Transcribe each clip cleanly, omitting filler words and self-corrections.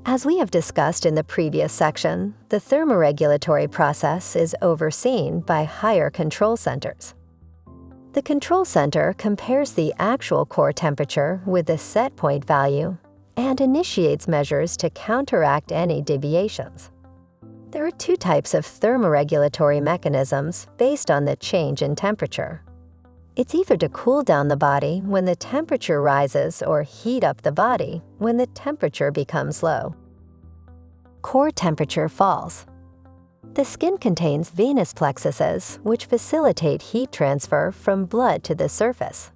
As we have discussed in the previous section, the thermoregulatory process is overseen by higher control centers. The control center compares the actual core temperature with the set point value and initiates measures to counteract any deviations. There are two types of thermoregulatory mechanisms based on the change in temperature. It's either to cool down the body when the temperature rises or heat up the body when the temperature becomes low. Core temperature falls. The skin contains venous plexuses, which facilitate heat transfer from blood to the surface.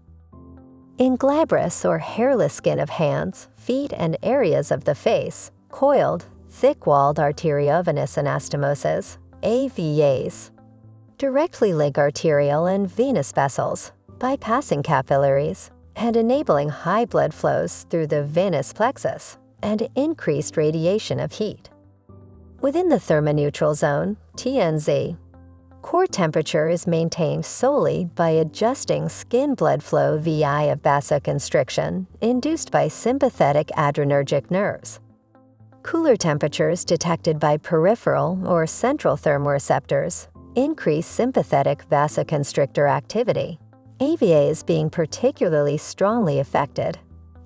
In glabrous or hairless skin of hands, feet, and areas of the face, coiled, thick-walled arteriovenous anastomoses, AVAs, directly link arterial and venous vessels, bypassing capillaries and enabling high blood flows through the venous plexus and increased radiation of heat. Within the thermoneutral zone, TNZ, core temperature is maintained solely by adjusting skin blood flow via vasoconstriction induced by sympathetic adrenergic nerves. Cooler temperatures detected by peripheral or central thermoreceptors increase sympathetic vasoconstrictor activity, AVAs being particularly strongly affected,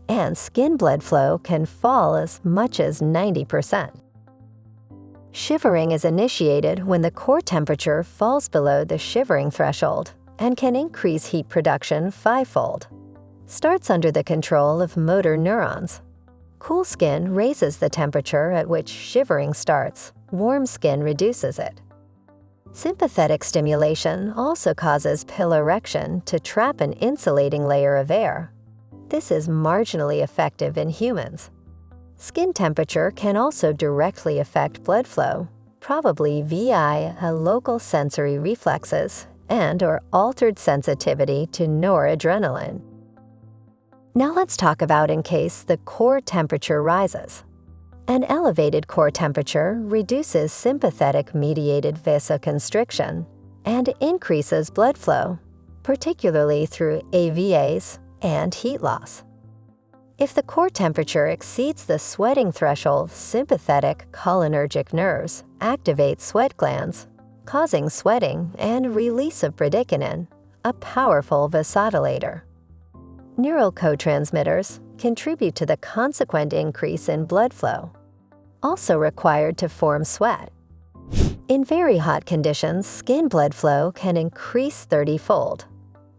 and skin blood flow can fall as much as 90%. Shivering is initiated when the core temperature falls below the shivering threshold and can increase heat production fivefold. Starts under the control of motor neurons. Cool skin raises the temperature at which shivering starts, warm skin reduces it. Sympathetic stimulation also causes piloerection to trap an insulating layer of air. This is marginally effective in humans. Skin temperature can also directly affect blood flow, probably via a local sensory reflexes and/or altered sensitivity to noradrenaline. Now let's talk about in case the core temperature rises. An elevated core temperature reduces sympathetic-mediated vasoconstriction and increases blood flow, particularly through AVAs and heat loss. If the core temperature exceeds the sweating threshold, sympathetic cholinergic nerves activate sweat glands, causing sweating and release of bradykinin, a powerful vasodilator. Neurotransmitters contribute to the consequent increase in blood flow, also required to form sweat. In very hot conditions, skin blood flow can increase 30-fold.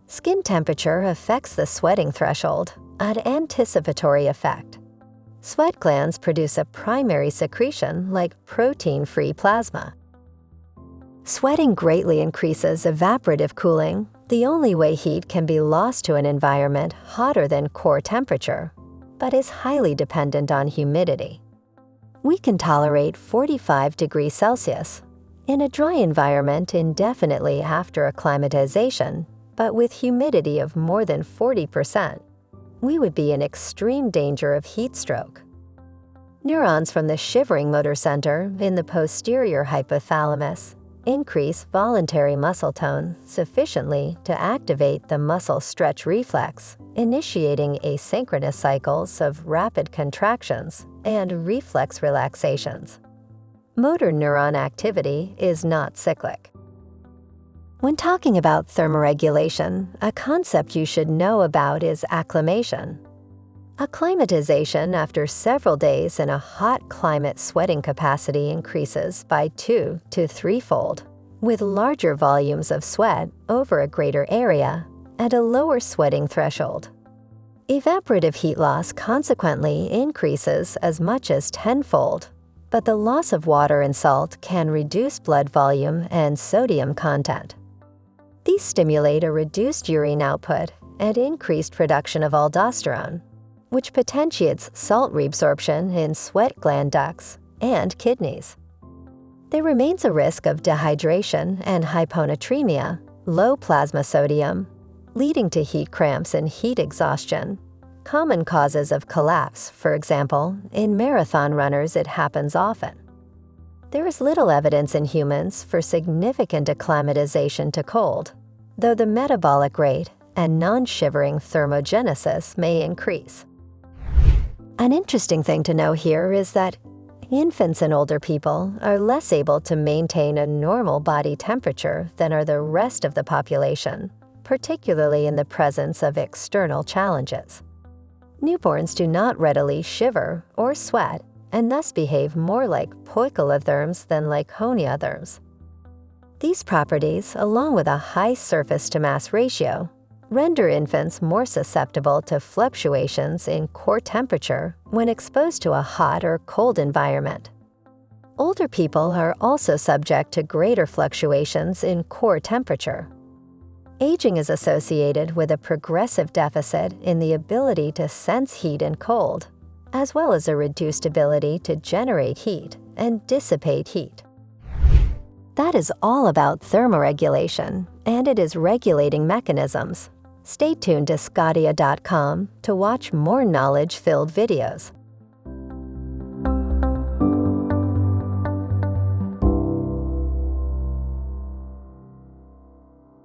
Skin temperature affects the sweating threshold, an anticipatory effect. Sweat glands produce a primary secretion like protein-free plasma. Sweating greatly increases evaporative cooling, the only way heat can be lost to an environment hotter than core temperature, but is highly dependent on humidity. We can tolerate 45 degrees Celsius in a dry environment indefinitely after acclimatization, but with humidity of more than 40%. We would be in extreme danger of heat stroke. Neurons from the shivering motor center in the posterior hypothalamus increase voluntary muscle tone sufficiently to activate the muscle stretch reflex, initiating asynchronous cycles of rapid contractions and reflex relaxations. Motor neuron activity is not cyclic. When talking about thermoregulation, a concept you should know about is acclimation. Acclimatization after several days in a hot climate sweating capacity increases by 2 to 3-fold, with larger volumes of sweat over a greater area and a lower sweating threshold. Evaporative heat loss consequently increases as much as 10-fold, but the loss of water and salt can reduce blood volume and sodium content. These stimulate a reduced urine output and increased production of aldosterone, which potentiates salt reabsorption in sweat gland ducts and kidneys. There remains a risk of dehydration and hyponatremia, low plasma sodium, leading to heat cramps and heat exhaustion. Common causes of collapse, for example, in marathon runners it happens often. There is little evidence in humans for significant acclimatization to cold, though the metabolic rate and non-shivering thermogenesis may increase. An interesting thing to know here is that Infants and older people are less able to maintain a normal body temperature than are the rest of the population, particularly in the presence of external challenges. Newborns do not readily shiver or sweat and thus behave more like Poikilotherms than like Homeotherms. These properties, along with a high surface-to-mass ratio, render infants more susceptible to fluctuations in core temperature when exposed to a hot or cold environment. Older people are also subject to greater fluctuations in core temperature. Aging is associated with a progressive deficit in the ability to sense heat and cold, as well as a reduced ability to generate heat and dissipate heat. That is all about thermoregulation and its regulating mechanisms. Stay tuned to sqadia.com to watch more knowledge-filled videos.